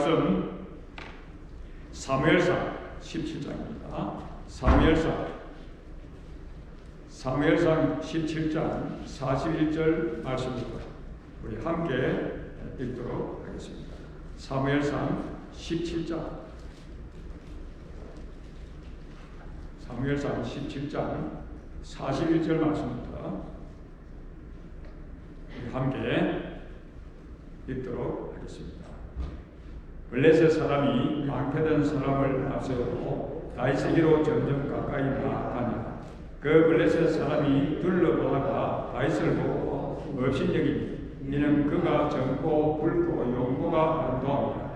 말씀 사무엘상 17장입니다. 사무엘상 17장 41절 말씀부터 우리 함께 읽도록 하겠습니다. 사무엘상 17장 41절 말씀부터 우리 함께 읽도록 하겠습니다. 블레셋 사람이 망태된 사람을 앞세우고 다윗에게로 점점 가까이 나아가니라. 그 블레셋 사람이 둘러보다가 다윗을 보고 업신여기니 이는 그가 젊고 붉고 용모가 반도함이라.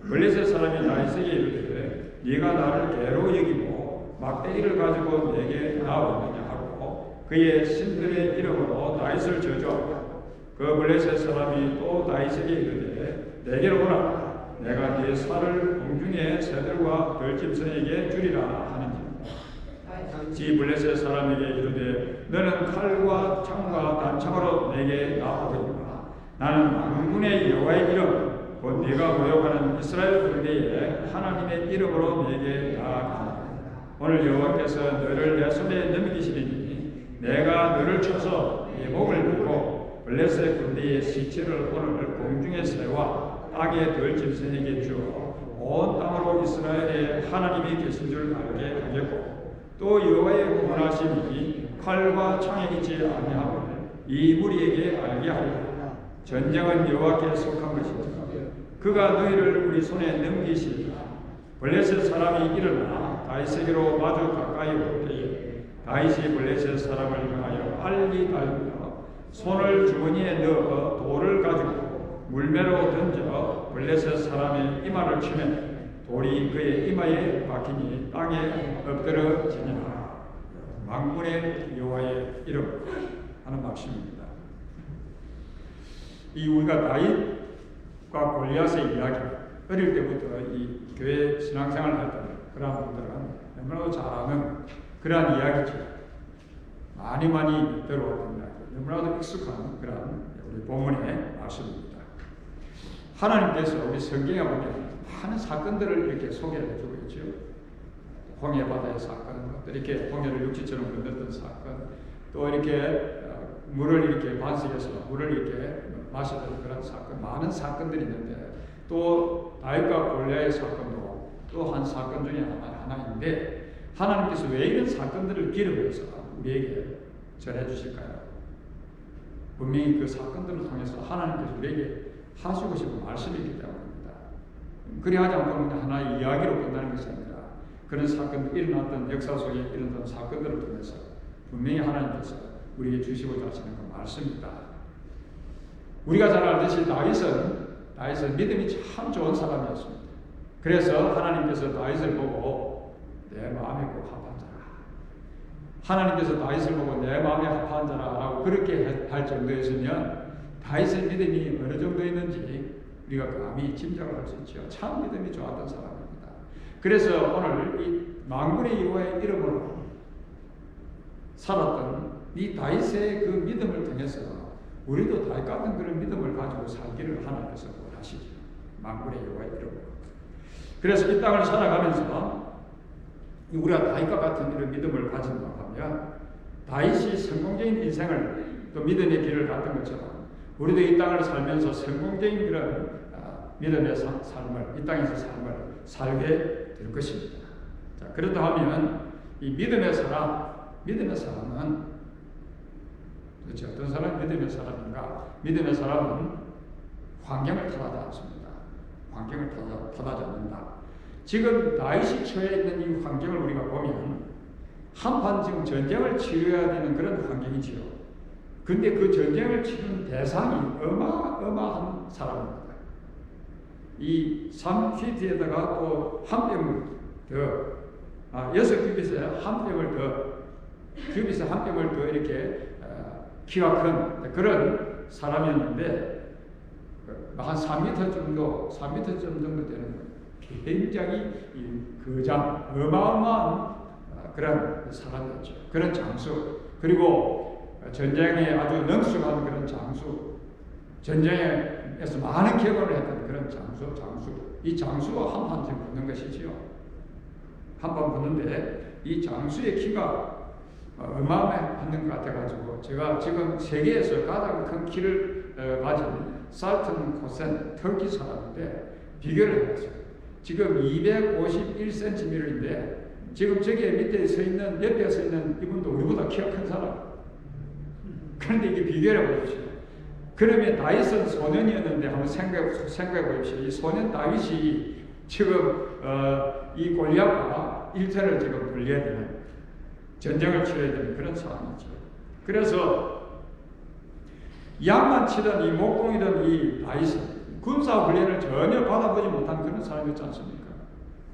블레셋 사람이 다윗에게 이르되 네가 나를 개로 여기고 막대기를 가지고 내게 나오느냐 하고 그의 신들의 이름으로 다윗을 저주하고 그 블레셋 사람이 또 다윗에게 이르되 내게로 오라. 내가 네 살을 공중의 새들과 들짐승에게 주리라 하는지라. 지 블레셋 사람에게 이르되 너는 칼과 창과 단창으로 내게 나오거니와 나는 만군의 여호와의 이름 곧 네가 모욕하는 이스라엘 군대의 하나님의 이름으로 내게 나아가노라. 오늘 여호와께서 너를 내 손에 넘기시리니 내가 너를 쳐서 네 목을 묶고 블레셋 군대의 시체를 오늘 공중의 새와 땅의 들짐승에게 주어 온 땅으로 이스라엘의 하나님이 계신 줄 알게 하겠고 또 여호와의 구원하심이 칼과 창에 있지 아니하고 이 무리에게 알게 하리라. 전쟁은 여호와께 속한 것이니라. 그가 너희를 우리 손에 넘기시리라. 블레셋 사람이 일어나 다윗에게로 마주 가까이 올 때에 다윗이 블레셋 사람을 향하여 빨리 달려 손을 주머니에 넣어 돌을 가지고 물매로 던져 블레셋 사람의 이마를 치면 돌이 그의 이마에 박히니 땅에 엎드러지니라. 만군의 여호와의 이름 하는 말씀입니다. 이 우리가 다윗과 골리앗의 이야기, 어릴 때부터 이 교회 신앙생활을 했던 그러한 분들은 너무나도 잘 아는 그러한 이야기죠. 많이 들어왔던 이야기, 너무나도 익숙한 그러한 우리 본문의 말씀입니다. 하나님께서 우리 성경에 보면 많은 사건들을 이렇게 소개해 주고 있죠. 홍해 바다의 사건, 또 이렇게 홍해를 육지처럼 건넜던 사건, 또 이렇게 물을 이렇게 반석에서 물을 이렇게 마셨던 그런 사건, 많은 사건들이 있는데 또 다윗과 골리앗의 사건도 또 한 사건 중에 하나인데 하나님께서 왜 이런 사건들을 기록해서 우리에게 전해 주실까요? 분명히 그 사건들을 통해서 하나님께서 우리에게 하시고 싶은 말씀이기 때문입니다. 그리하지 않고 하나의 이야기로 끝나는 것이 아니라 그런 사건, 일어났던 역사 속에 일어났던 사건들을 통해서 분명히 하나님께서 우리에게 주시고자 하시는 그 말씀입니다. 우리가 잘 알듯이 다윗은 믿음이 참 좋은 사람이었습니다. 그래서 하나님께서 다윗을 보고 내 마음에 꼭 합한 자라. 하나님께서 다윗을 보고 내 마음에 합한 자라라고 그렇게 할 정도였으면 다윗의 믿음이 어느 정도 있는지 우리가 감히 짐작을 할 수 있죠. 참 믿음이 좋았던 사람입니다. 그래서 오늘 이 만군의 여호와의 이름으로 살았던 이 다윗의 그 믿음을 통해서 우리도 다윗 같은 그런 믿음을 가지고 살기를 하나님께서 원하시죠. 만군의 여호와의 이름으로. 그래서 이 땅을 살아가면서 우리가 다윗과 같은 이런 믿음을 가진다고 하면 다윗이 성공적인 인생을 또 믿음의 길을 갔던 것처럼 우리도 이 땅을 살면서 성공적인 그런 믿음의 삶을, 이 땅에서 삶을 살게 될 것입니다. 자, 그렇다 하면 이 믿음의 사람은 도대체 어떤 사람이 믿음의 사람인가? 믿음의 사람은 환경을 탓하지 않습니다. 환경을 탓하지 않는다. 지금 다윗이 처해 있는 이 환경을 우리가 보면 한판 지금 전쟁을 치러야 되는 그런 환경이지요. 근데 그 전쟁을 치는 대상이 어마어마한 사람입니다. 이 3퀴트에다가 또 한 병을 더, 6큐빗에 한 병을 더, 큐빗에 한 병을 더 이렇게 키가 큰 그런 사람이었는데 한 3m 정도 되는 굉장히 거장, 어마어마한 그런 사람이었죠. 그런 장수, 그리고 전쟁에 아주 능숙한 그런 장수, 전쟁에서 많은 기여를 했던 그런 장수. 이 장수가 한 번 붙는 것이지요. 한 번 붙는데 이 장수의 키가 어마어마했는 것 같아가지고 제가 지금 세계에서 가장 큰 키를 가진 살튼 코센 터키 사람인데 비교를 해봤어요. 지금 251cm인데 지금 저기 밑에 서 있는 옆에 서 있는 이분도 우리보다 키가 큰 사람. 그런데 이게 비교를 해보십시오. 그러면 다윗은 소년이었는데 한번 생각해 보십시오. 이 소년 다윗이 지금 이 골리앗과 일체를 지금 분리해야 되는 전쟁을 치러야 되는 그런 상황이죠. 그래서 양만 치던 이 목동이던 이 다윗은 군사 훈련을 전혀 받아보지 못한 그런 사람이었지 않습니까?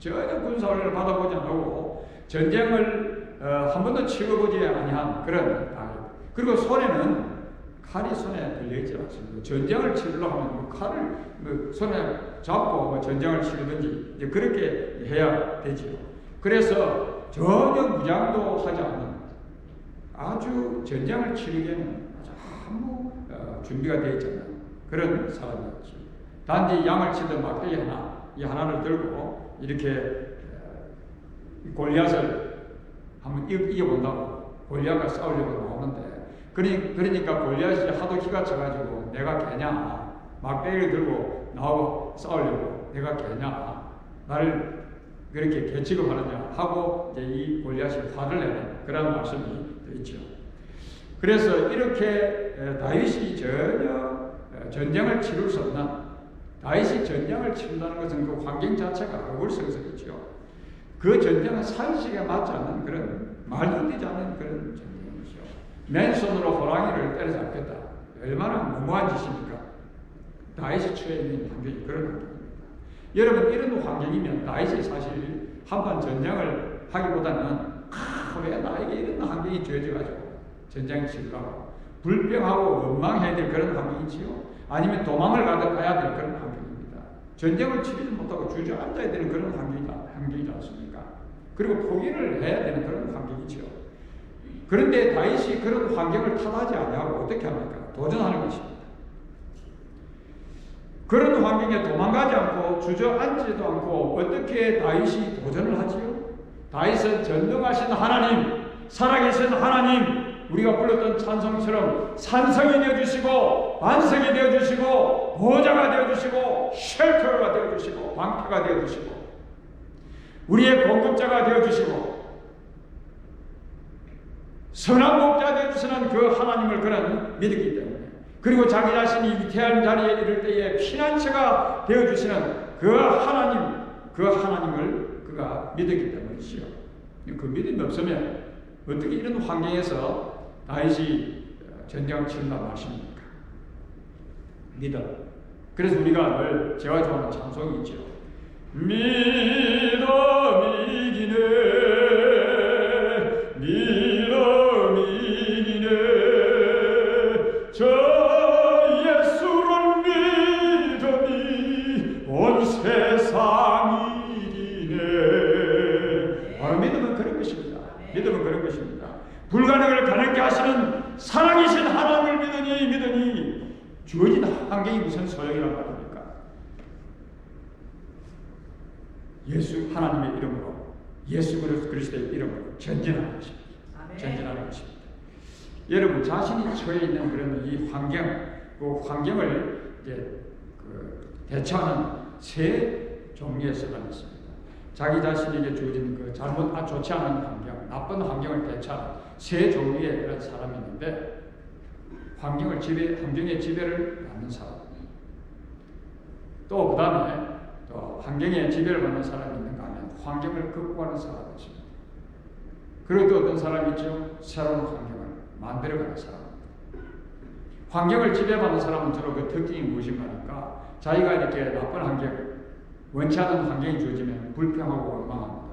전혀 군사 훈련을 받아보지 않고 전쟁을 한 번도 치러보지 아니한 그런 다윗. 그리고 손에는 칼이 손에 들려있지 않습니다. 전쟁을 치르려고 하면 뭐 칼을 손에 잡고 뭐 전쟁을 치르든지 이제 그렇게 해야 되지요. 그래서 전혀 무장도 하지 않는 아주 전쟁을 치르기에는 아무 준비가 되어 있지 않는 그런 사람이었죠. 단지 양을 치던 막대기 이 하나를 들고 이렇게 골리앗을 한번 이겨본다고 골리앗과 싸우려고 나오는데 그러니까 골리앗이 하도 기가 차가지고 내가 개냐 막대기를 들고 나하고 싸우려고 내가 개냐 나를 그렇게 개취급하느냐 하고 이제 이 골리앗이 화를 내는 그런 말씀이 있죠. 그래서 이렇게 다윗이 전혀 전쟁을 치를 수 없는 다윗이 전쟁을 치른다는 것은 그 환경 자체가 어불성설이죠. 그 전쟁은 상식에 맞지 않는 그런 말도 되지 않는 그런 전쟁이죠. 맨손으로 호랑이를 때려잡겠다. 얼마나 무모한 짓입니까? 다윗이 처해 있는 환경이 그런 환경입니다. 여러분 이런 환경이면 다윗이 사실 한번 전쟁을 하기보다는 왜 나에게 이런 환경이 주어져가지고 전쟁을 칠까? 불평하고 원망해야 될 그런 환경이지요. 아니면 도망을 가야 될 그런 환경입니다. 전쟁을 치르지 못하고 주저앉아야 되는 그런 환경이지 않습니까? 그리고 포기를 해야 되는 그런 환경이죠. 그런데 다윗이 그런 환경을 탓하지 아니하고 어떻게 합니까? 도전하는 것입니다. 그런 환경에 도망가지 않고 주저앉지도 않고 어떻게 다윗이 도전을 하지요? 다윗은 전능하신 하나님, 살아계신 하나님, 우리가 불렀던 찬송처럼 산성이 되어주시고 반석이 되어주시고 보좌가 되어주시고 쉘터가 되어주시고 방패가 되어주시고 우리의 공급자가 되어주시고 선한 목자 되어주시는 그 하나님을 그는 믿었기 때문에 그리고 자기 자신이 위태한 자리에 이를 때에 피난처가 되어주시는 그 하나님을 그가 믿었기 때문이지요. 그 믿음이 없으면 어떻게 이런 환경에서 다윗이 전쟁을 치른다 말씀입니까? 믿음. 그래서 우리가 늘 제가 좋아하는 찬송이 있죠. 믿음 이기네 믿음 이기네 저 예수를 믿음이 온 세상 이기네. 바로 믿음은 그런 것입니다. 믿음은 그런 것입니다. 불가능을 가능케 하시는 살아계신 하나님을 믿으니 주어진 환경이 무슨 소용이란 말입니까? 예수 하나님의 이름으로 예수 그리스도의 이름으로 전진하는 것입니다. 전진하는 것입니다. 여러분 자신이 처해 있는 그런 이 환경, 그 환경을 이제 대처하는 세 종류의 사람이 있습니다. 자기 자신에게 주어진 그 좋지 않은 환경, 나쁜 환경을 대처하는 세 종류의 그런 사람이 있는데 환경의 지배를 받는 사람, 또 그 다음에 또 환경의 지배를 받는 사람이 있는가 하면 환경을 극복하는 사람이 있습니다. 그리고 또 어떤 사람이 있죠? 새로운 환경을 만들어가는 사람. 환경을 지배받는 사람은 주로 그 특징이 무엇인가 하니까 자기가 이렇게 나쁜 환경, 원치 않은 환경이 주어지면 불평하고 원망합니다.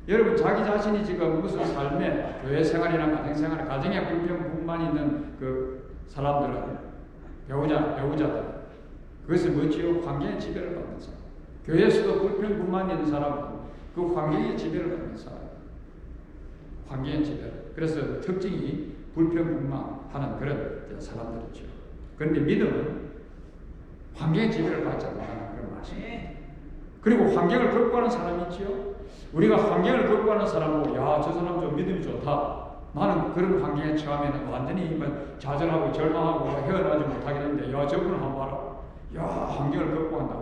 여러분 자기 자신이 지금 무슨 삶에 교회 생활이나 가정 생활, 가정에 불평뿐만 있는 그 사람들은 배우자들 그것을 뭐지요? 환경의 지배를 받는 사람. 교회에서도 불평뿐만 있는 사람은 그 환경의 지배를 받는 사람. 환경의 지배. 그래서 특징이 불평불만하는 그런 사람들이죠. 그런데 믿음은 환경의 지배를 받지 않는다는 그런 말씀입니다. 그리고 환경을 극복하는 사람이 있지요. 우리가 환경을 극복하는 사람은 야, 저 사람 좀 믿음이 좋다. 나는 그런 환경에 처하면 완전히 좌절하고 절망하고 헤어나지 못하겠는데 야, 저분을 한번 봐라. 야, 환경을 극복한다.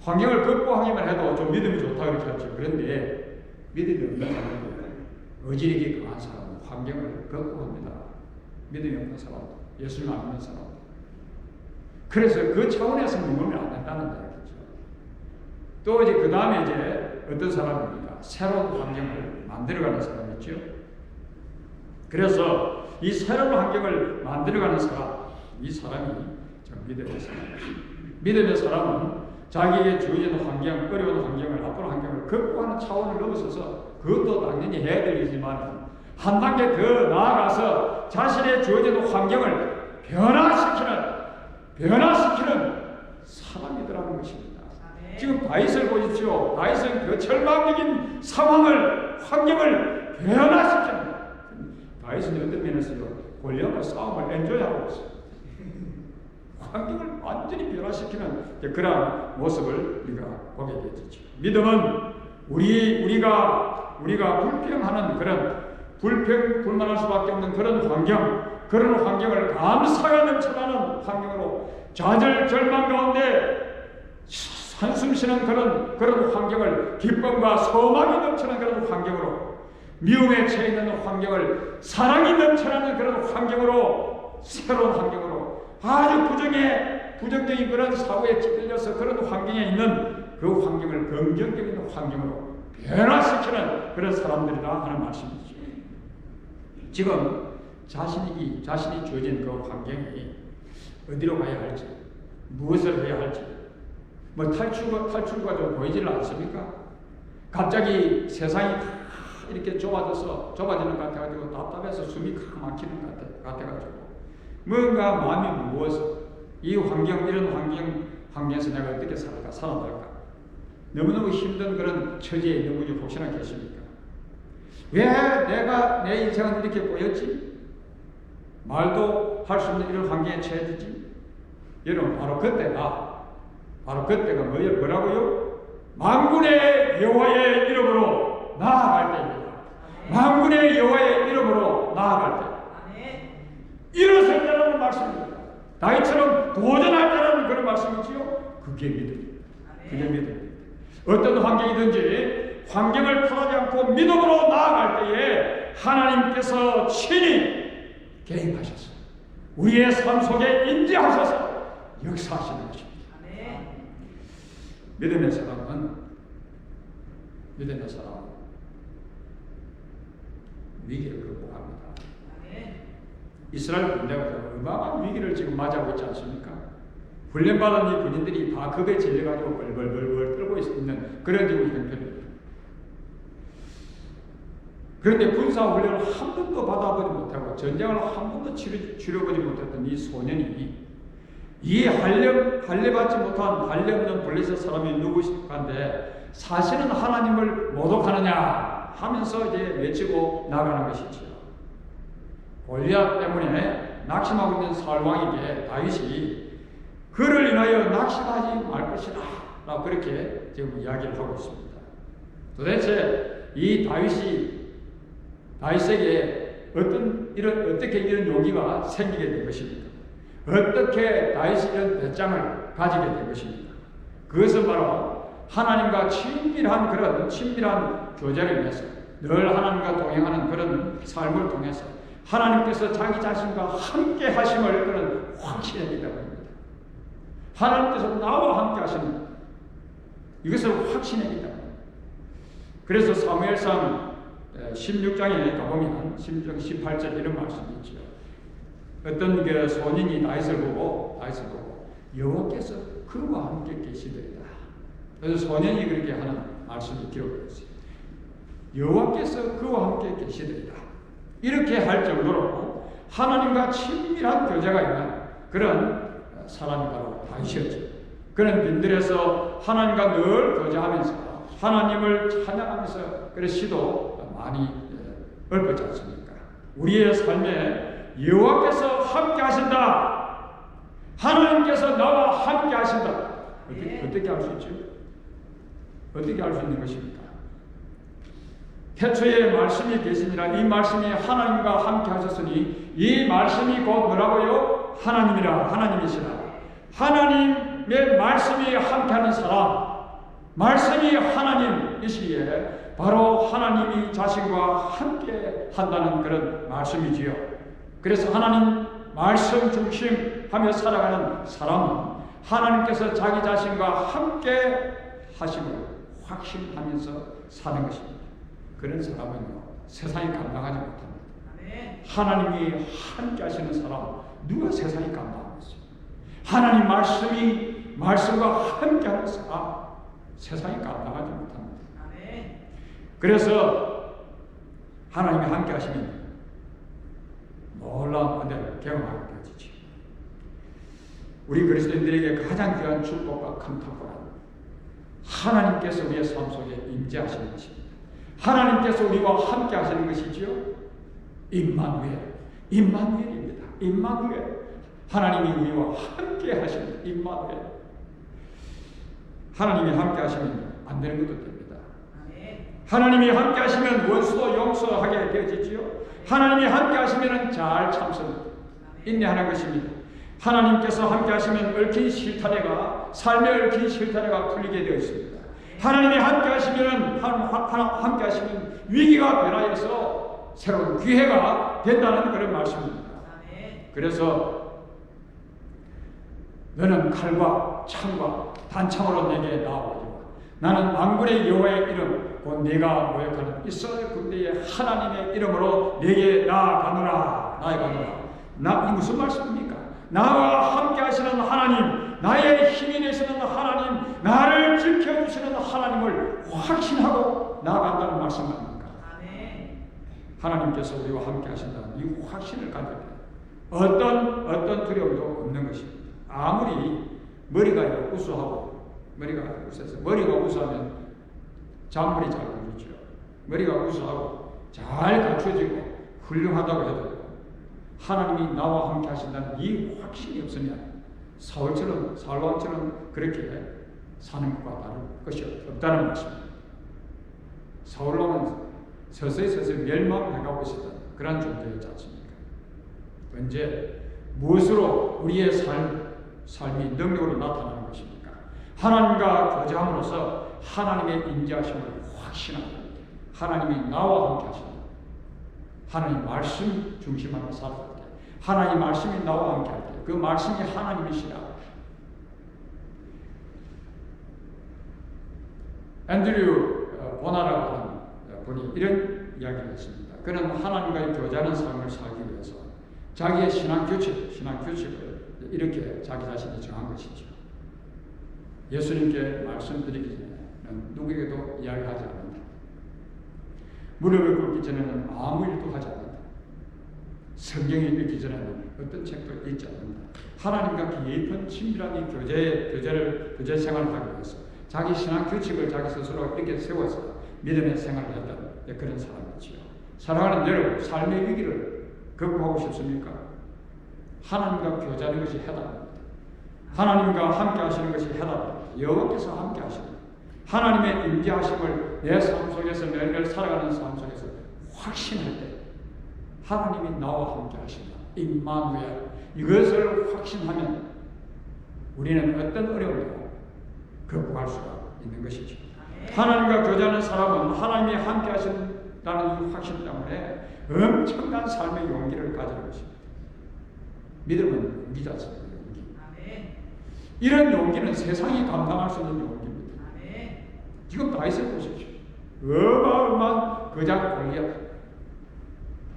환경을 극복하기만 해도 좀 믿음이 좋다 그렇게 하죠. 그런데 믿음이 없는 사람은 의지력이 강한 사람은 환경을 극복합니다. 믿음이 없는 사람, 예수님 안 믿는 사람. 그래서 그 차원에서 머물면 안 된다는 이야기죠. 또 이제 그 다음에 이제 어떤 사람입니까? 새로운 환경을 만들어가는 사람이죠. 그래서 이 새로운 환경을 만들어가는 사람, 이 사람이 믿음의 사람입니다. 믿음의 사람은 자기에게 주어지는 환경, 어려운 환경을, 나쁜 환경을 극복하는 차원을 넘어서서 그것도 당연히 해야 되지만 한 단계 더 나아가서 자신의 주어지는 환경을 변화시키는 사람이더라는 것입니다. 지금 다윗을 보십시오. 다윗은 그 절망적인 상황을, 환경을 변화시키는, 다윗은 어떤 면에서요, 골리앗과 싸움을 엔조이하고 있어요. 환경을 완전히 변화시키는 그런 모습을 우리가 보게 되죠. 믿음은 우리가 불평하는 그런 불만할 수밖에 없는 그런 환경을 감사가 넘쳐나는 환경으로 좌절 절망 가운데 한숨 쉬는 그런 환경을 기쁨과 소망이 넘치는 그런 환경으로 미움에 처해 있는 환경을 사랑이 넘쳐나는 그런 환경으로 새로운 환경으로 아주 부정적인 그런 사고에 찌들려서 그런 환경에 있는 그 환경을 긍정적인 환경으로 변화시키는 그런 사람들이다 하는 말씀이죠. 지금 자신이 주어진 그 환경이 어디로 가야 할지, 무엇을 해야 할지, 탈출구가 좀 보이지는 않습니까? 갑자기 세상이 이렇게 좁아지는 것 같아가지고 답답해서 숨이 막히는 것 같아가지고 뭔가 마음이 무거워서 이 이런 환경에서 내가 어떻게 살아날까? 너무너무 힘든 그런 처지에 있는 분이 혹시나 계십니까? 왜 내가 내 인생은 이렇게 꼬였지? 말도 할 수 없는 이런 환경에 처해지지? 여러분, 바로 그때가 뭐라고요? 만군의 여호와의 이름으로 나아갈 때입니다. 만군의 여호와의 이름으로 나아갈 때. 일어설 때라는 말씀입니다. 다윗처럼 도전할 때라는 그런 말씀이지요. 그게 믿음입니다. 그게 믿음입니다. 어떤 환경이든지 환경을 탓하지 않고 믿음으로 나아갈 때에 하나님께서 친히 개입하셔서 우리의 삶 속에 임재하셔서 역사하시는 것입니다. 믿음의 사람은 위기를 극복합니다. 이스라엘 군대가 어마어마한 위기를 지금 맞이하고 있지 않습니까? 훈련받은 이 군인들이 다 겁에 질려가지고 벌벌벌 떨고 있는 그런 지금 형편입니다. 그런데 군사훈련을 한 번도 받아보지 못하고 전쟁을 한 번도 치러보지 못했던 이 소년이 이 할례받지 못한 할례 없는 블레셋 사람이 누구인데 사실은 하나님을 모독하느냐 하면서 이제 외치고 나가는 것이지요. 골리앗 때문에 낙심하고 있는 사울 왕에게 다윗이 그를 인하여 낙심하지 말 것이다 라고 그렇게 지금 이야기를 하고 있습니다. 도대체 이 다윗에게 어떻게 이런 용기가 생기게 된 것입니까? 어떻게 다윗이 이런 배짱을 가지게 된 것입니까? 그것은 바로 하나님과 친밀한 교제를 위해서 늘 하나님과 동행하는 그런 삶을 통해서 하나님께서 자기 자신과 함께 하심을 그런 확신했기 때문입니다. 하나님께서 나와 함께 하시는 이것을 확신했기 때문입니다. 그래서 사무엘상 16장에 가보면 18절 이런 말씀이 있죠. 어떤 그 소년이 다윗을 보고 여호와께서 그와 함께 계시더이다. 그래서 소년이 그렇게 하는 말씀이 기록되어 있어요. 여호와께서 그와 함께 계시더이다. 이렇게 할 정도로 하나님과 친밀한 교제가 있는 그런 사람이 바로 다윗이었죠. 그런 빈들에서 하나님과 늘 교제하면서 하나님을 찬양하면서 그런 시도 많이 읊었지 않습니까? 우리의 삶에 여호와께서 함께 하신다. 하나님께서 나와 함께 하신다. 어떻게 할 수 있죠? 어떻게 할 수 있는 것입니까? 태초에 말씀이 계시니라. 이 말씀이 하나님과 함께 하셨으니 이 말씀이 곧 뭐라고요? 하나님이라. 하나님이시라. 하나님의 말씀이 함께하는 사람, 말씀이 하나님이시기에 바로 하나님이 자신과 함께 한다는 그런 말씀이지요. 그래서 하나님 말씀 중심하며 살아가는 사람은 하나님께서 자기 자신과 함께 하심을 확신하면서 사는 것입니다. 그런 사람은요, 세상이 감당하지 못합니다. 하나님이 함께 하시는 사람, 누가 세상이 감당하겠어요? 하나님 말씀과 함께 하는 사람, 세상이 감당하지 못합니다. 그래서 하나님이 함께 하시면 놀라운 은혜를 경험하게 되어지죠. 우리 그리스도인들에게 가장 귀한 축복과 큰 탁월한 하나님께서 우리의 삶 속에 임재하시는 것입니다. 하나님께서 우리와 함께 하시는 것이지요. 임마누엘입니다. 임마누엘. 하나님이 우리와 함께 하시는 임마누엘. 하나님이 함께 하시면 안 되는 것도 됩니다. 하나님이 함께 하시면 원수도 용서하게 되어지지요. 하나님이 함께 하시면 잘 참습니다. 인내하는 것입니다. 하나님께서 함께 하시면 얽힌 실타래가, 삶의 얽힌 실타래가 풀리게 되어 있습니다. 하나님이 함께 하시면 위기가 변화해서 새로운 기회가 된다는 그런 말씀입니다. 그래서 너는 칼과 창과 단창으로 내게 나오지. 나는 만군의 여호와의 이름 곧 네가 모욕하는 이스라엘 군대의 하나님의 이름으로 내게 나아가노라. 이 무슨 말씀입니까? 나와 함께 하시는 하나님, 나의 힘이 되시는 하나님, 나를 지켜주시는 하나님을 확신하고 나아간다는 말씀 아닙니까? 하나님께서 우리와 함께 하신다는 이 확신을 가질 때 어떤 두려움도 없는 것입니다. 아무리 머리가 우수하고 머리가 우수하면 작물이 잘 굴리죠. 머리가 우수하고 잘 갖춰지고 훌륭하다고 해도 하나님이 나와 함께 하신다는 이 확신이 없으면 사울왕처럼 그렇게 사는 것과 다른 것이 없다는 말씀입니다. 사울왕은 서서히 멸망해가고 있었던 그런 존재였지 않습니까? 언제 무엇으로 우리의 삶이 능력으로 나타나는 것입니까? 하나님과 교제함으로써 하나님의 인자하심을 확신합니다. 하나님이 나와 함께 하신다. 하나님 말씀 중심으로 살아갈 때, 하나님 말씀이 나와 함께 할 때, 그 말씀이 하나님이시라. 앤드류 보나라고 하는 분이 이런 이야기를 했습니다. 그는 하나님과의 교제하는 삶을 살기 위해서 자기의 신앙 규칙을 이렇게 자기 자신이 정한 것이죠. 예수님께 말씀드리기 전에는 누구에게도 이야기하지 않는다. 무릎을 꿇기 전에는 아무 일도 하지 않는다. 성경이 읽기 전에는 어떤 책도 읽지 않는다. 하나님과 깊은 친밀한 이 교제 생활을 하기 위해서 자기 신앙 규칙을 자기 스스로 이렇게 세워서 믿음의 생활을 했던 그런 사람이지요. 사랑하는 여러분, 삶의 위기를 극복하고 싶습니까? 하나님과 교제하는 것이 해답입니다. 하나님과 함께 하시는 것이 해답입니다. 여호와께서 함께 하시는 하나님의 임재하심을 내 삶 속에서 매일매일 살아가는 삶 속에서 확신할 때 하나님이 나와 함께 하신다. 임마누엘. 이것을 확신하면 우리는 어떤 어려움도 극복할 수가 있는 것이죠. 하나님과 교제하는 사람은 하나님이 함께 하신다는 이 확신 때문에 엄청난 삶의 용기를 가지는 것입니다. 믿음은 용기지 않습니까? 용기. 이런 용기는 세상이 감당할 수 있는 용기입니다. 지금 다윗을 보십시오. 어마어마한 거장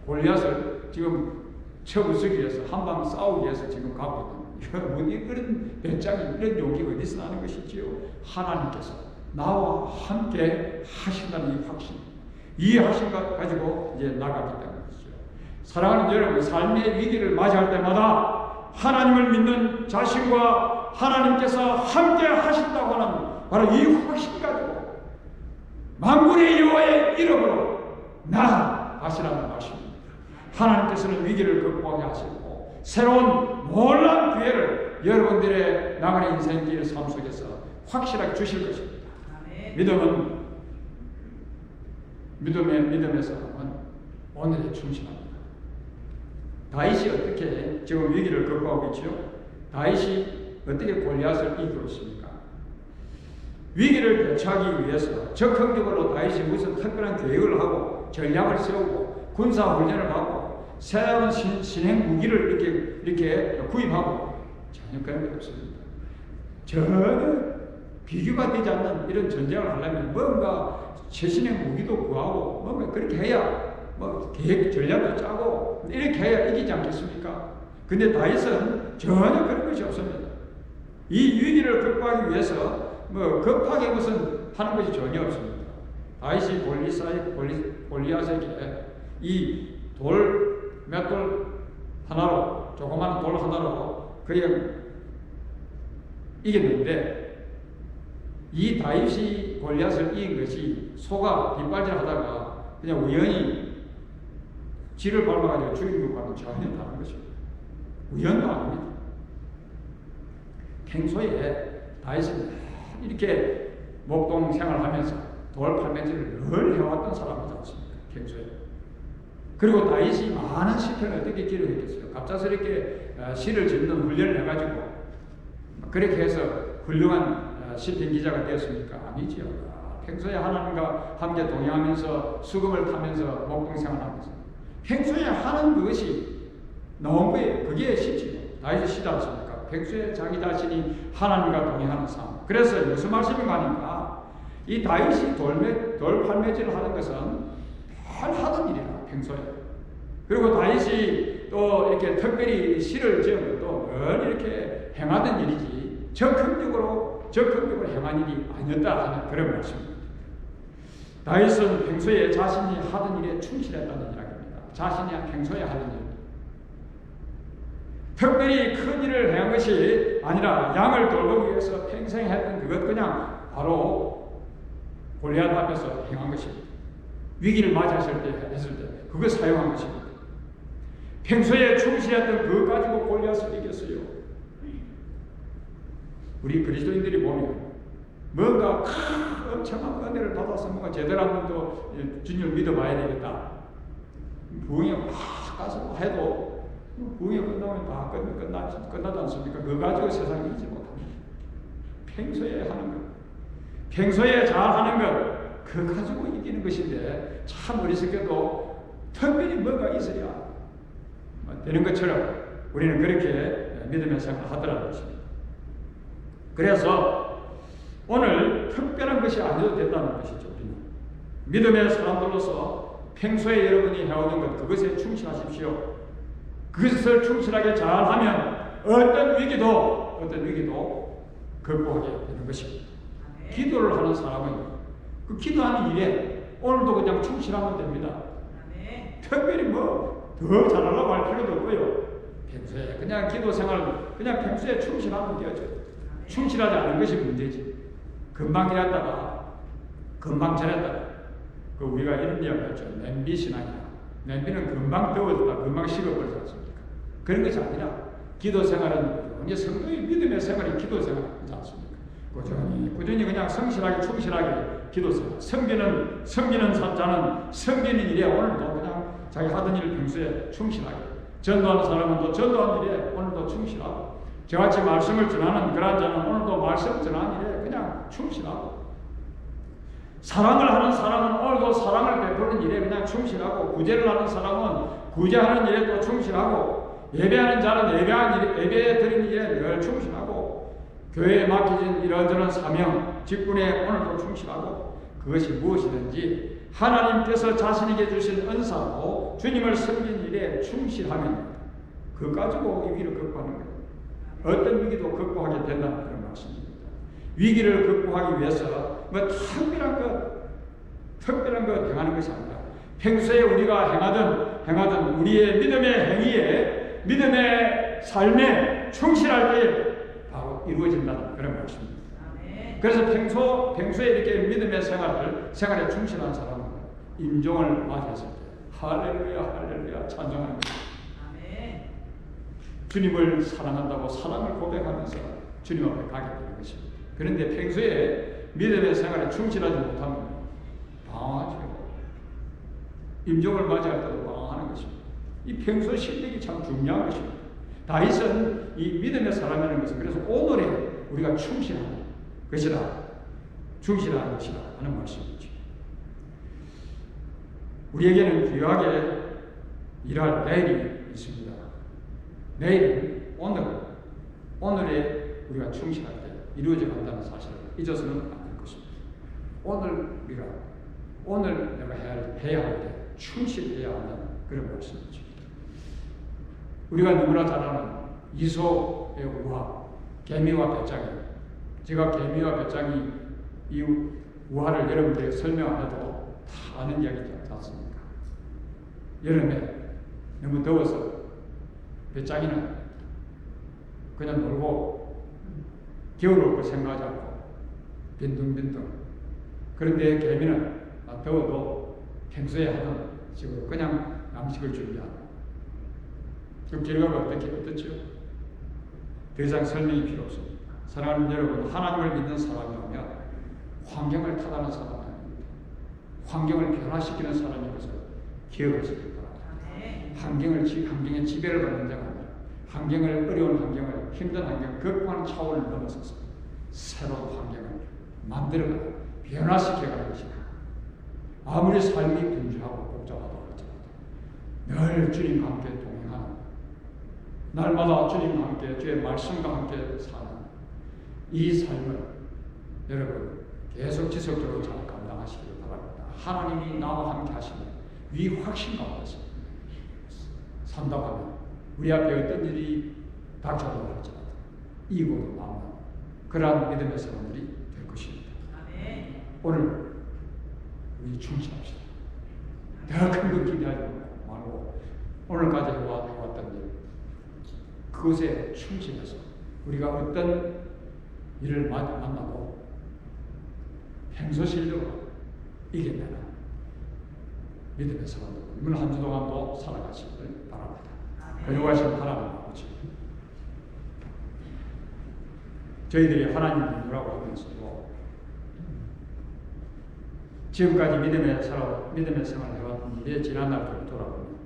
골리앗을 지금 쳐부수기 위해서 한방 싸우기 위해서 지금 가고 있는 그런 배짱이 이런 용기가 어디서 나는 것이지요? 하나님께서 나와 함께 하신다는 이 확신, 이해하신 것 가지고 이제 나가기 때문이죠. 사랑하는 여러분, 삶의 위기를 맞이할 때마다 하나님을 믿는 자신과 하나님께서 함께 하신다고 하는 바로 이 확신 가지고 만군의 여호와의 이름으로 나아가시라는 말씀입니다. 하나님께서는 위기를 극복하게 하시고 새로운 놀라운 기회를 여러분들의 나가는 인생길 삶 속에서 확실하게 주실 것입니다. 믿음은 믿음의 사람은 오늘에 충실합니다. 다윗이 어떻게 지금 위기를 극복하고 있지요? 다윗이 어떻게 골리앗을 이끌었습니까? 위기를 대처하기 위해서 적극적으로 다윗이 무슨 특별한 계획을 하고 전략을 세우고 군사 훈련을 하고 새로운 신행 무기를 이렇게 구입하고 전혀 그런 게 없습니다. 전혀 비교가 되지 않는 이런 전쟁을 하려면 뭔가 최신의 무기도 구하고 뭔가 그렇게 해야 뭐 계획 전략도 짜고 이렇게 해야 이기지 않겠습니까? 근데 다윗은 전혀 그런 것이 없습니다. 이 위기를 극복하기 위해서 뭐 급하게 무슨 하는 것이 전혀 없습니다. 다윗이 골리앗에게 이 맷돌 하나로, 조그만 돌 하나로 그냥 이겼는데, 이 다윗이 골리앗을 이긴 것이 소가 뒷발질하다가 그냥 우연히 쥐를 밟아가지고 죽인 것과는 전혀 다른 것입니다. 우연도 아닙니다. 평소에 다윗은 이렇게 목동 생활하면서 돌 팔매질을 늘 해왔던 사람이지 않습니까? 평소에. 그리고 다윗이 많은 시편을 어떻게 기록했겠어요? 갑작스럽게 시를 짓는 훈련을 해가지고 그렇게 해서 훌륭한 시편 기자가 되었습니까? 아니지요. 평소에 하나님과 함께 동행하면서 수금을 타면서 목동 생활하면서 평소에 하는 그것이 나온 거예요. 그게 시지요. 다윗이 시지 않습니까? 평소에 자기 자신이 하나님과 동행하는 삶. 그래서 무슨 말씀인가 하니까 이 다윗이 돌 팔매질을 하는 것은 늘 하던 일이라, 평소에. 그리고 다윗이 또 이렇게 특별히 시를 지은 것도 늘 이렇게 행하던 일이지 적극적으로 행한 일이 아니었다 하는 그런 말씀입니다. 다윗은 평소에 자신이 하던 일에 충실했다는 이야기입니다. 자신이 평소에 하던 일. 특별히 큰 일을 행한 것이 아니라 양을 돌보기 위해서 평생 했던 그것 그냥 바로 골리앗 앞에서 행한 것입니다. 위기를 맞이했을 때 그걸 사용한 것입니다. 평소에 충실했던 그것 가지고 골리앗을 이겼어요. 우리 그리스도인들이 보면 뭔가 엄청난 은혜를 받아서 뭔가 제대로 한번 또 주님을 믿어봐야 되겠다. 부흥에 막 가서 해도 부흥이 끝나면 다 끝나지 않습니까? 그거 가지고 세상을 이기지 못합니다. 평소에 하는 것, 평소에 잘 하는 것, 그거 가지고 이기는 것인데 참 어리석게도 특별히 뭔가 있어야 되는 것처럼 우리는 그렇게 믿음의 생활을 하더라는 것입니다. 그래서 오늘 특별한 것이 아니어도 된다는 것이죠. 우리는 믿음의 사람들로서 평소에 여러분이 해오는 것, 그것에 충실하십시오. 그것을 충실하게 잘하면 어떤 위기도 극복하게 되는 것입니다. 기도를 하는 사람은 그 기도하는 일에 오늘도 그냥 충실하면 됩니다. 특별히 뭐 더 잘하려고 할 필요도 없고요. 평소에 그냥 기도 생활 그냥 평소에 충실하면 되죠. 충실하지 않은 것이 문제지. 금방 일했다가 금방 잘했다가 그 우리가 이런 이야기 하죠. 냄비 신앙이야. 냄비는 금방 더워졌다 금방 식어버리지 않습니까? 그런 것이 아니라 기도 생활은 이제 성도의 믿음의 생활이 기도 생활이지 않습니까? 꾸준히 그냥 성실하게 충실하게 기도 생활. 섬기는 자는 섬기는 일에 오늘도 그냥 자기 하던 일을 평소에 충실하게. 전도하는 사람은 또 전도하는 일에 오늘도 충실하고. 저같이 말씀을 전하는 그런 자는 오늘도 말씀 전하는 일에 그냥 충실하고. 사랑을 하는 사람은 오늘도 사랑을 베푸는 일에 그냥 충실하고, 구제를 하는 사람은 구제하는 일에 또 충실하고, 예배하는 자는 예배에 드리는 일에 늘 충실하고, 교회에 맡겨진 이런저런 사명, 직분에 오늘도 충실하고, 그것이 무엇이든지 하나님께서 자신에게 주신 은사로 주님을 섬긴 일에 충실하면 그거 가지고 이 위기를 극복하는 거예요. 어떤 위기도 극복하게 된다는 그런 말씀입니다. 위기를 극복하기 위해서 뭐 특별한 것 행하는 것이 아니라 평소에 우리가 행하던 우리의 믿음의 행위에, 믿음의 삶에 충실할 때 바로 이루어진다는 그런 말씀입니다. 그래서 평소에 이렇게 믿음의 생활에 충실한 사람은 임종을 맞이했을 때 할렐루야 할렐루야 찬송하는 것입니다. 주님을 사랑한다고 사랑을 고백하면서 주님 앞에 가게 되는 것입니다. 그런데 평소에 믿음의 생활에 충실하지 못하면 방황하죠. 임종을 맞이할 때도 방황하는 것입니다. 이 평소 실력이 참 중요한 것입니다. 다윗은 이 믿음의 사람이라는 것은 그래서 오늘에 우리가 충실하는 것이다. 충실하는 것이다 하는 말씀이죠. 우리에게는 귀하게 일할 내일이 있습니다. 내일은 오늘에 우리가 충실할 때 이루어져 간다는 사실을 잊어서는 안 될 것입니다. 오늘 내가 해야 할 때 충실해야 한다는 그런 말씀이죠. 우리가 누구나 잘 아는 이소의 우화, 개미와 배짱이. 제가 개미와 배짱이 이 우화를 여러분들에게 설명 안 해도 다 아는 이야기지 않습니까? 여름에 너무 더워서 배짱이는 그냥 놀고 겨울 올 거 생각하지 않고 빈둥빈둥. 그런데 개미는 더워도 평소에 하던 식으로 그냥 양식을 준비하고. 그럼 결과가 어떻죠? 더 이상 설명이 필요 없습니다. 사랑하는 여러분, 하나님을 믿는 사람이라면 환경을 타다는 사람이 아닙니다. 환경을 변화시키는 사람인 것을 기억하시기 바랍니다. 환경의 지배를 받는 자가 아니라 어려운 환경을, 힘든 환경을 극복하는 차원을 넘어서서 새로운 환경을 만들어가고 변화시켜가는 것입니다. 아무리 삶이 분주하고 복잡하다고 할지라도 늘 주님과 함께 동행하는, 날마다 주님과 함께 주의 말씀과 함께 사는 이 삶을 여러분 계속 지속적으로 잘 감당하시기를 바랍니다. 하나님이 나와 함께 하시는 이 확신 가운데서 산다고 하면 우리 앞에 어떤 일이 닥쳐도 할지라도 이기고 남는 그러한 믿음의 사람들이 될 것입니다. 오늘 우리 충실합시다. 더 큰 것 기대하지 말고 오늘까지 해왔던 일 그것에 충실해서 우리가 어떤 일을 만나도 평소 실력으로 이겨내는 믿음의 사람들 이번 한 주 동안도 살아가시길 바랍니다. 거룩하신 하나님 아버지, 저희들이 하나님을 믿으라고 하면서도 지금까지 믿음의 생활을 해왔던 내 지난 날들을 돌아보면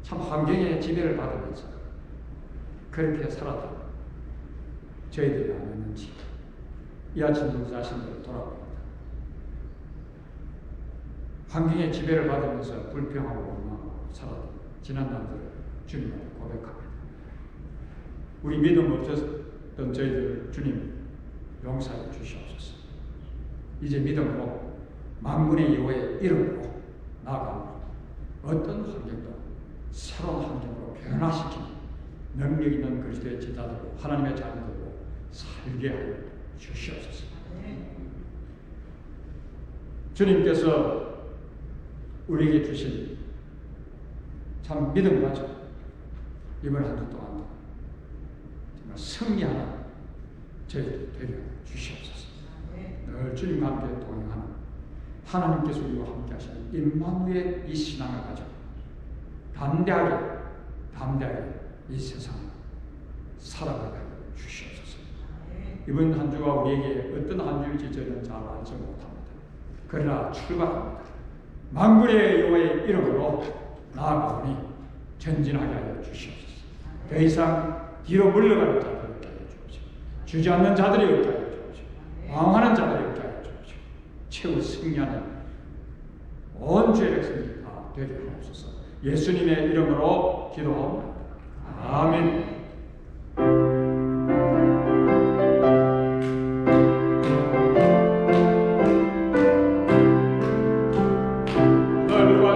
참 환경의 지배를 받으면서 그렇게 살았던 저희들이 아니었는지 이 아침도 자신들을 돌아봅니다. 환경의 지배를 받으면서 불평하고 원망하고 살았던 지난 날들을 주님 앞에 고백합니다. 우리 믿음 없었던 저희들 주님 용서해 주시옵소서. 이제 믿음으로 만군의 여호와의 이름으로 나아갑니다. 어떤 환경도 새로운 환경으로 변화시키는 능력 있는 그리스도의 제자들로 하나님의 자녀들로 살게 하여 주시옵소서. 주님께서 우리에게 주신 참 믿음 가지고 이번 한 주 동안 정말 승리하는 저희들이 되게 주시옵소서. 늘 주님과 함께 동행하는 하나님께서 우리와 함께 하시는 임마누엘 이 신앙을 가지고 담대하게 이 세상을 살아가게 주시옵소서. 이번 한 주가 우리에게 어떤 한 주일지 저희는 잘 알지 못합니다. 그러나 출발합니다. 만군의 여호와의 이름으로 나아가오니 전진하게 하여 주시옵소서. 더 이상 뒤로 물러가는 자들이 없게 하여 주옵소서. 주저앉는 자들이 없게 하여 주옵소서. 방황하는 자들이 없게 하여 주옵소서. 최후 승리하는 온 죄의 백성들이 다 되게 하옵소서. 예수님의 이름으로 기도하옵나이다. 아멘. Hallelujah.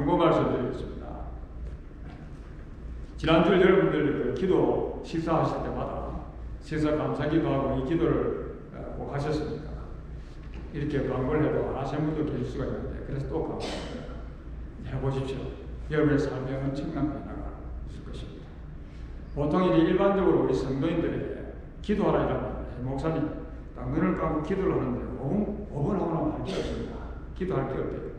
광고 말씀드리겠습니다. 지난주 여러분들 그 기도 식사하실 때마다 식사 감사기도 하고 이 기도를 꼭 하셨습니까? 이렇게 광고를 해도 안 하시는 분도 계실 수가 있는데 그래서 또 광고를 해보십시오. 여러분의 삶에 엄청난 변화가 있을 것입니다. 보통 이제 일반적으로 우리 성도인들에게 기도하라 이러면 목사님 딱 눈을 감고 기도를 하는데 5분 하고 할 게 없습니다. 기도할 게 없대요.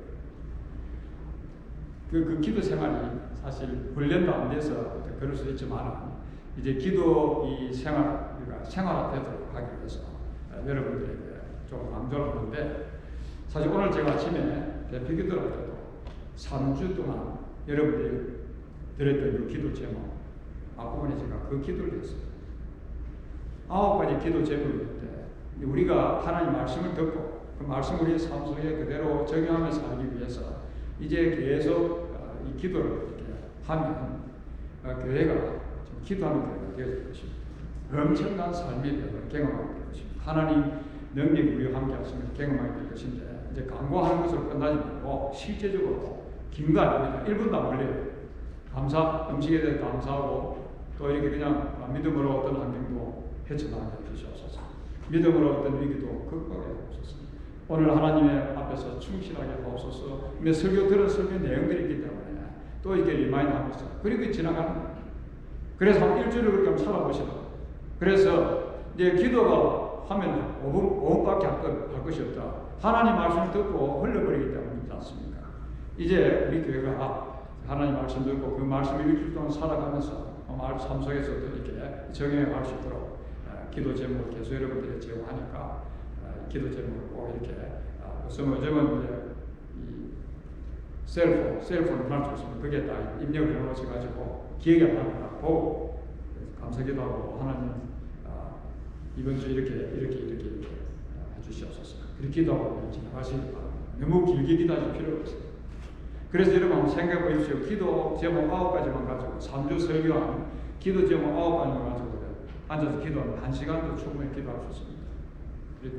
그 기도 생활이 사실 훈련도 안 돼서 그럴 수 있지만 이제 기도 이 생활, 생활화되도록 하기 위해서 여러분들에게 좀 강조를 하는데 사실 오늘 제가 아침에 대표 기도를 할 때도 3주 동안 여러분들이 드렸던 그 기도 제목 앞부분에 제가 그 기도를 했어요. 9가지 기도 제목인데 우리가 하나님 말씀을 듣고 그 말씀을 우리 삶 속에 그대로 적용하며 살기 위해서 이제 계속 이 기도를 이렇게 하면 교회가 좀 기도하는 교회가 되어질 것입니다. 엄청난 삶의 변화를 경험하게 될 것입니다. 하나님 능력이 우리와 함께 하시면 경험하게 될 것인데 이제 강구하는 것으로 끝나지 말고 실제적으로 긴 거 아닙니다. 1분도 안 걸려요. 감사, 음식에 대해 감사하고 또 이렇게 그냥 믿음으로 어떤 환경도 헤쳐나가게 해주시옵소서. 믿음으로 어떤 위기도 극복해 주옵소서. 오늘 하나님의 앞에서 충실하게 하옵소서. 근데 설교 들은 설교 내용들이 있기 때문에 또 이렇게 리마인드 하면서 그리고 지나가는 거예요. 그래서 한 일주일을 그렇게 한번 살아보시더라고요. 그래서 이제 기도가 하면 5분밖에 할 것이 없다. 하나님 말씀을 듣고 흘러버리기 때문이지 않습니까? 이제 우리 교회가 하나님 말씀 듣고 그 말씀을 일주일 동안 살아가면서 삶 속에서도 이렇게 적용해 갈 수 있도록 기도 제목을 계속 여러분들이 제공하니까 기도 제목을 꼭 이렇게 요즘은 이제 셀폰을 할 수 있으면 그게 다 입력을 해놓으셔가지고 기억이 안 나면 보고 감사기도 하고 하나님 이번 주 이렇게 해주시옵소서. 그렇게 기도하고 지나가시기 바랍니다. 너무 길게 기도하실 필요가 없어요. 그래서 여러분 한번 생각해 보십시오. 기도 제목 9가지만 가지고 3주 설교한 기도 제목 9가지만 가지고 앉아서 기도하면 1시간도 충분히 기도할 수 있습니다.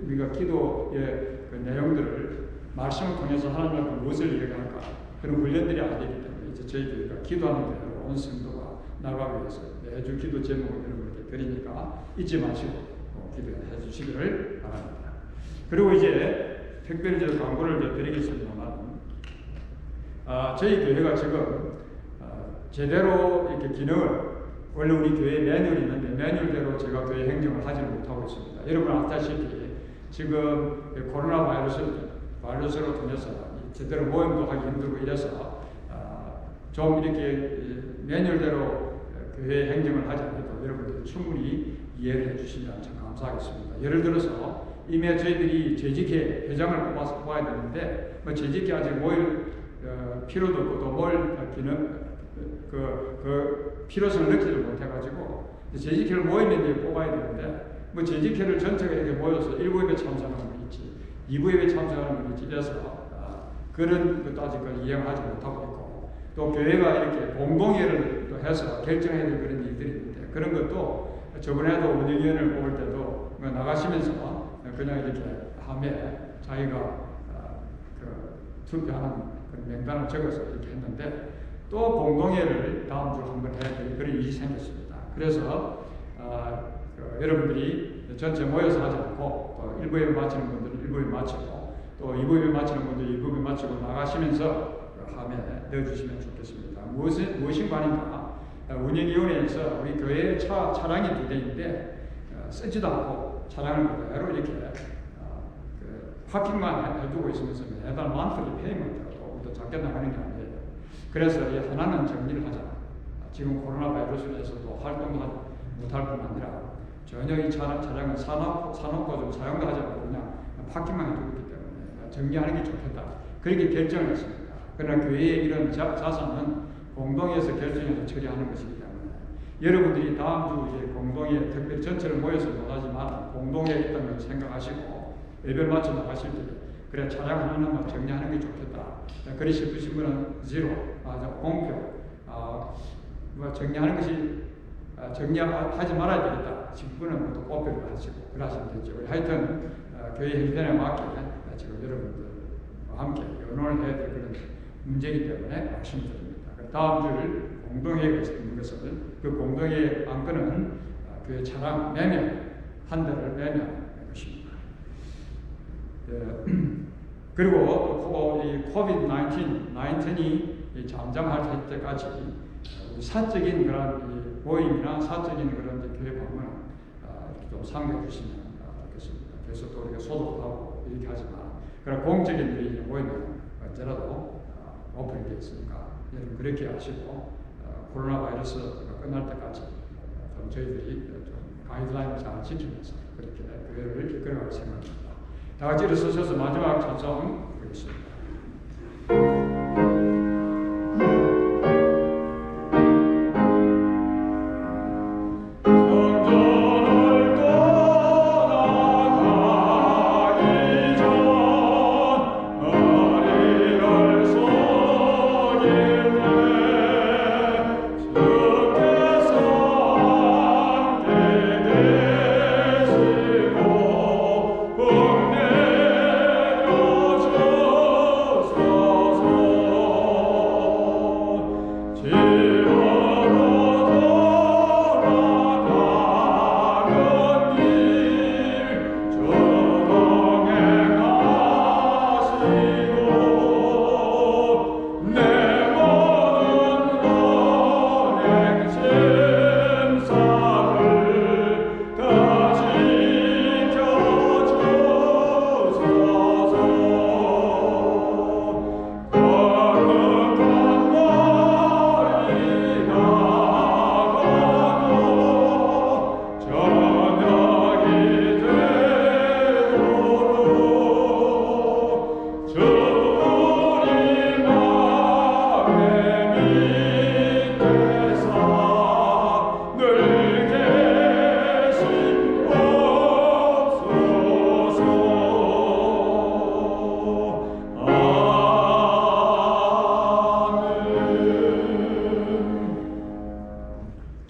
우리가 기도의 그 내용들을 말씀을 통해서 하나님 앞에 무엇을 이야기할까 그런 훈련들이 안 되기 때문에 이제 저희 교회가 기도하는 대로 온 성도가 나가기 위해서 매주 기도 제목을 여러분께 드리니까 잊지 마시고 기도해 주시기를 바랍니다. 그리고 이제 특별히 저 광고를 드리겠습니다만 저희 교회가 지금 제대로 이렇게 기능을 원래 우리 교회 매뉴얼이 있는데 매뉴얼대로 제가 교회 행정을 하지 못하고 있습니다. 여러분 아시다시피 지금 코로나 바이러스로 통해서 제대로 모임도 하기 힘들고 이래서 좀 이렇게 매뉴얼대로 교회 행정을 하지 않아도 여러분들 충분히 이해를 해주시면 참 감사하겠습니다. 예를 들어서 이미 저희들이 재직회 회장을 뽑아야 되는데 재직회 아직 모일 필요도 없고 또 모일 기능 그 필요성을 느끼지 못해가지고 재직회를 모이면 뽑아야 되는데 재직회를 전체가 이렇게 모여서 1부예배 참석하는 분이 있지 2부예배 참석하는 분이 있지 이래서 그런 것도 아직까지 이행하지 못하고 있고 또 교회가 이렇게 공동회를 또 해서 결정해야 될 그런 일들이 있는데 그런 것도 저번에도 운영위원회를 뽑을 때도 나가시면서 그냥 이렇게 함에 자기가 투표하는 그런 명단을 적어서 이렇게 했는데 또 공동회를 다음 주로 한번 해야 될 그런 일이 생겼습니다. 그래서 여러분들이 전체 모여서 하지 않고 또 1부에 마치는 분들은 1부에 마치고 또 2부에 마치는 분들은 2부에 마치고 나가시면서 함에 넣어주시면 좋겠습니다. 무엇인 관인가? 운영위원회에서 우리 교회에 차량이 2대인데 쓰지도 않고 차량을 그대로 이렇게 파킹만 해두고 있으면서 매달 만틀리 페이먼트라고 또 작게 나가는 게 아니에요. 그래서 이 하나는 정리를 하자. 지금 코로나 바이러스로 해서도 활동도 못할 뿐 아니라 전혀 이 차량은 사놓고 좀 사용도 하지 않고 그냥 파킹만 해두고 있기 때문에 정리하는 게 좋겠다. 그렇게 결정을 했습니다. 그러나 교회의 이런 자산은 공동회에서 결정해서 처리하는 것이기 때문에 여러분들이 다음 주 이제 공동회 특별히 전체를 모여서 못하지만 공동회에 있다는 걸 생각하시고 예배를 마쳐 나가실 때 그래 차량 하나만 정리하는 게 좋겠다. 그리 싶으신 분은 0, 공표 정리하는 것이 정리하지 말아야 되겠다. 싶은 분은 또 공표를 하시고 그러시면 되죠. 하여튼 교회 형편에 맞게 지금 여러분들과 함께 의논을 해야 될 그런 문제이기 때문에 말씀드립니다. 다음 줄 공동회의가 있는 것은 그 공동회의 안건은 교회 차량 매매 한 대를 매매하는 것입니다. 그리고 또 이 코비드-19이 잠잠할 때까지 사적인 그런 모임이나 사적인 그런 교회 방문은 좀 상대해 주시면 좋겠습니다. 그래서 또 우리가 소독하고 이렇게 하지만 그런 공적인 모임은 언제라도 오픈이 되어 있으니까 여러분 그렇게 하시고 코로나 바이러스가 끝날 때까지 좀 저희들이 좀 가이드라인을 잘 지키면서 그렇게 교회를 이끌어갈 생각입니다. 다 같이 일어서셔서 마지막 찬송 드리겠습니다.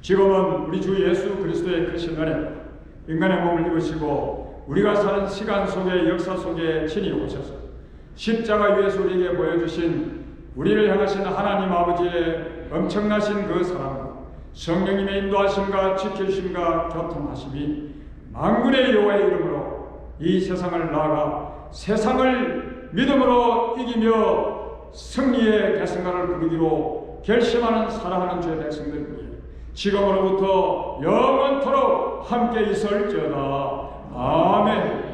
지금은 우리 주 예수 그리스도의 크신 은혜, 인간의 몸을 입으시고 우리가 사는 시간 속에 역사 속에 친히 오셔서 십자가 위에서 우리에게 보여주신 우리를 향하신 하나님 아버지의 엄청나신 그 사랑과 성령님의 인도하심과 지키심과 교통하심이 만군의 여호와의 이름으로 이 세상을 나아가 세상을 믿음으로 이기며 승리의 계승가를 부르기로 결심하는 사랑하는 주의 백성들 위해 지금으로부터 영원토록 함께 있을지어다. 아멘.